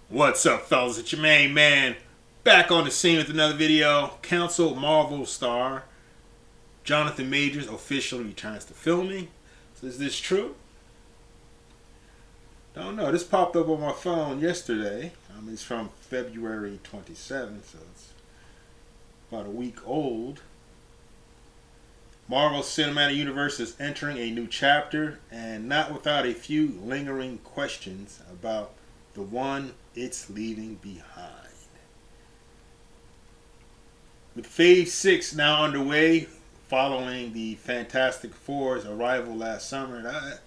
What's up, fellas? It's your main man back on the scene with another video. Council Marvel star Jonathan Majors officially returns to filming. So is this true? Don't know. This popped up on my phone yesterday. It's from February 27th, so it's about a week old. Marvel Cinematic Universe is entering a new chapter, and not without a few lingering questions about the one it's leaving behind. With Phase 6 now underway, following the Fantastic Four's arrival last summer, that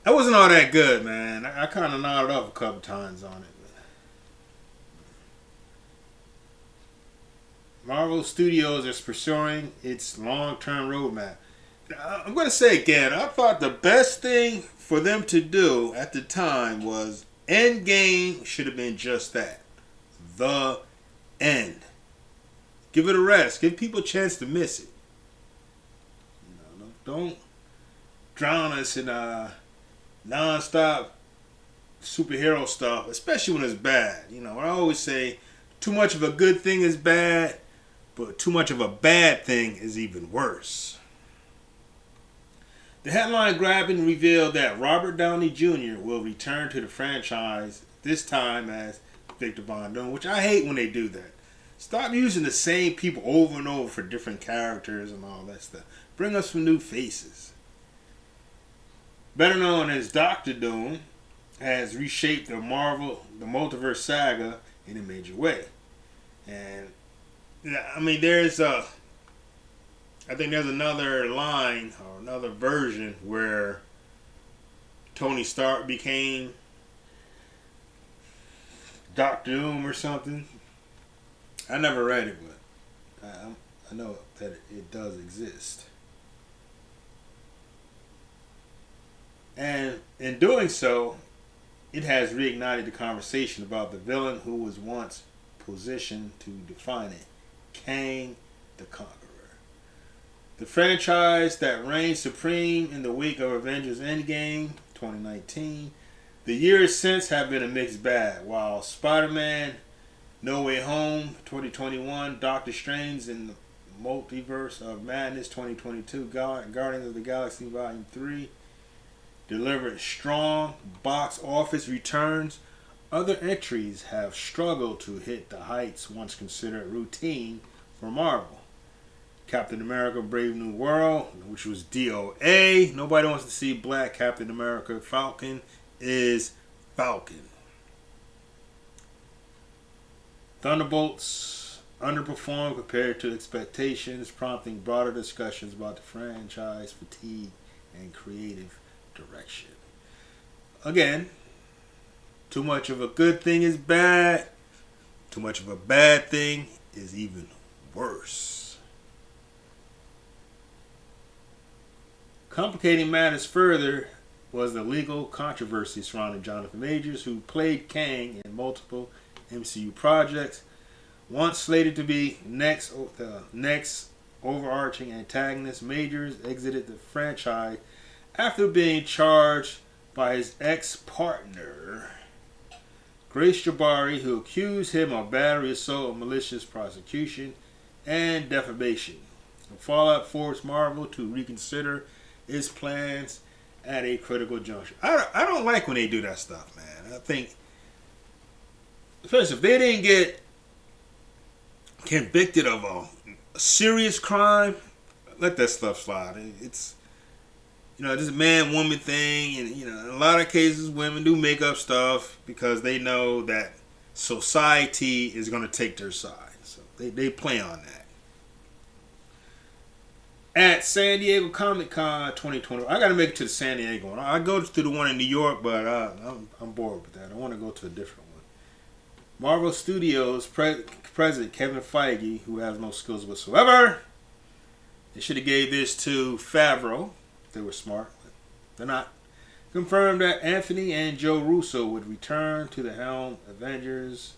wasn't all that good, man. I kind of nodded off a couple times on it. Marvel Studios is pursuing its long-term roadmap. I'm going to say again, I thought the best thing for them to do at the time was Endgame should have been just that. The end. Give it a rest. Give people a chance to miss it. Don't drown us in non-stop superhero stuff, especially when it's bad. I always say too much of a good thing is bad, but too much of a bad thing is even worse. The headline grabbing revealed that Robert Downey Jr. will return to the franchise, this time as Victor Von Doom, which I hate when they do that. Stop using the same people over and over for different characters and all that stuff. Bring us some new faces. Better known as Doctor Doom, has reshaped the multiverse saga in a major way. And I think there's another line or another version where Tony Stark became Doctor Doom or something. I never read it, but I know that it does exist. And in doing so, it has reignited the conversation about the villain who was once positioned to define it, Kang the Conqueror. The franchise that reigned supreme in the wake of Avengers Endgame 2019. The years since have been a mixed bag. While Spider-Man No Way Home 2021, Doctor Strange in the Multiverse of Madness 2022, Guardians of the Galaxy Volume 3 delivered strong box office returns, other entries have struggled to hit the heights once considered routine for Marvel. Captain America Brave New World, which was DOA. Nobody wants to see Black Captain America. Falcon is Falcon. Thunderbolts underperformed compared to expectations, prompting broader discussions about the franchise fatigue and creative direction. Again, too much of a good thing is bad. Too much of a bad thing is even worse. Complicating matters further was the legal controversy surrounding Jonathan Majors, who played Kang in multiple MCU projects. Once slated to be the next overarching antagonist, Majors exited the franchise after being charged by his ex-partner, Grace Jabari, who accused him of battery, assault, malicious prosecution, and defamation. The fallout forced Marvel to reconsider its plans at a critical juncture. I don't like when they do that stuff, man. I think, especially if they didn't get convicted of a serious crime, let that stuff slide. It's this man-woman thing, and in a lot of cases, women do make up stuff because they know that society is going to take their side. So they play on that. At San Diego Comic-Con 2020, I got to make it to the San Diego one. I go to the one in New York, but I'm bored with that. I want to go to a different one. Marvel Studios president Kevin Feige, who has no skills whatsoever, they should have gave this to Favreau. They were smart, but they're not. Confirmed that Anthony and Joe Russo would return to helm Avengers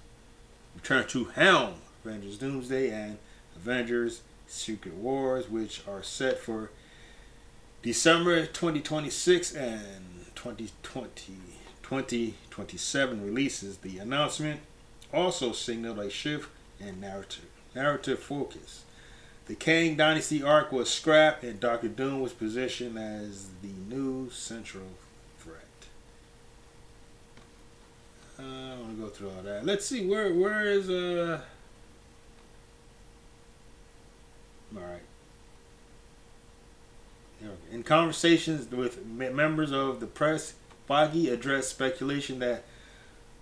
Doomsday and Avengers Secret Wars, which are set for December 2026 and 2020 2027 releases. The announcement also signaled a shift in narrative focus. The Kang Dynasty arc was scrapped, and Doctor Doom was positioned as the new central threat. I want to go through all that. Let's see where is all right. In conversations with members of the press, Feige addressed speculation that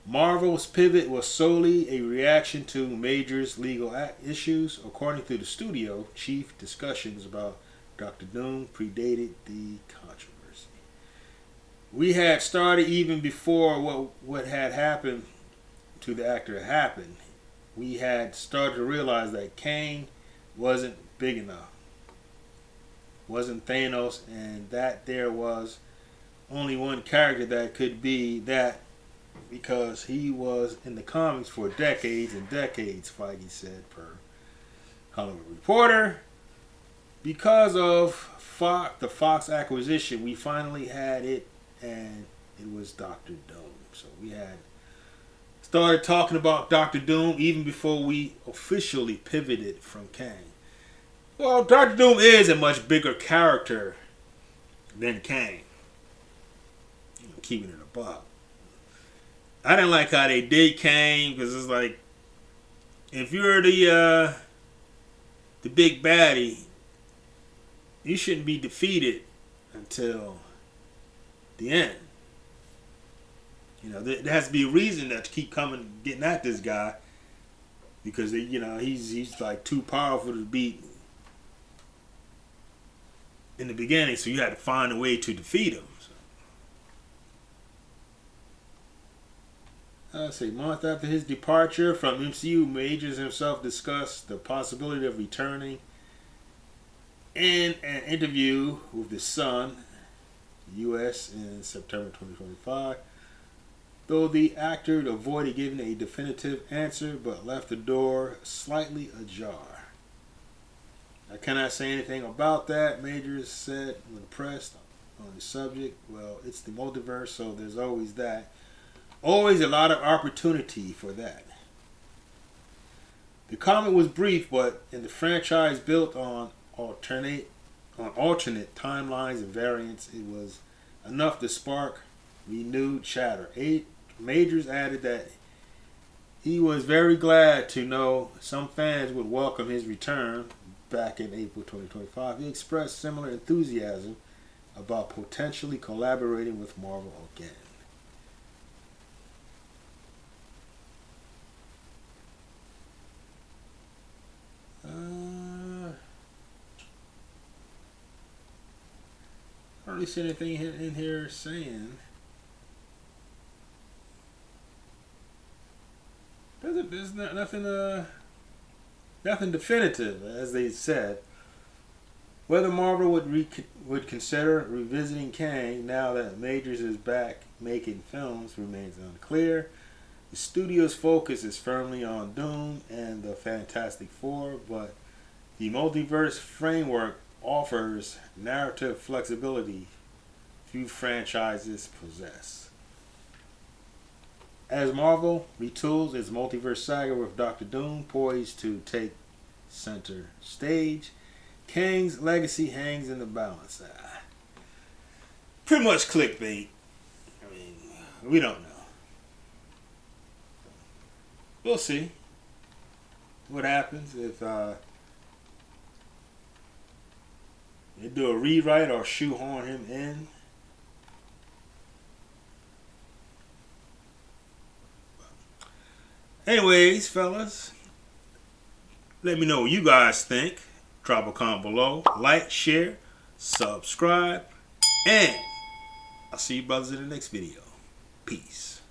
Marvel's pivot was solely a reaction to Major's legal issues. According to the studio chief, discussions about Doctor Doom predated the controversy. We had started even before what had happened to the actor happened. We had started to realize that Kang wasn't big enough, wasn't Thanos, and that there was only one character that could be that, because he was in the comics for decades and decades, Feige said per Hollywood Reporter. Because of the Fox acquisition, we finally had it, and it was Doctor Doom. So we had started talking about Doctor Doom even before we officially pivoted from Kang. Well, Doctor Doom is a much bigger character than Kang. Keeping it a buck. I didn't like how they did Kang, because it's like, if you're the big baddie, you shouldn't be defeated until the end. You know, there has to be a reason to keep getting at this guy, because he's like too powerful to beat in the beginning. So you had to find a way to defeat him. Let's see, a month after his departure from MCU, Majors himself discussed the possibility of returning in an interview with The Sun, U.S. in September 2025. Though the actor avoided giving a definitive answer, but left the door slightly ajar. I cannot say anything about that, Majors said when pressed on the subject. Well, it's the multiverse, so there's always that. Always a lot of opportunity for that. The comic was brief, but in the franchise built on alternate timelines and variants, it was enough to spark renewed chatter. Majors added that he was very glad to know some fans would welcome his return back in April 2025. He expressed similar enthusiasm about potentially collaborating with Marvel again. I don't really see anything in here saying. There's nothing definitive, as they said. Whether Marvel would consider revisiting Kang now that Majors is back making films remains unclear. The studio's focus is firmly on Doom and the Fantastic Four, but the multiverse framework offers narrative flexibility few franchises possess. As Marvel retools its multiverse saga with Doctor Doom poised to take center stage, Kang's legacy hangs in the balance. Pretty much clickbait. I mean, we don't know. We'll see what happens if they do a rewrite or shoehorn him in. Anyways, fellas, let me know what you guys think. Drop a comment below. Like, share, subscribe, and I'll see you brothers in the next video. Peace.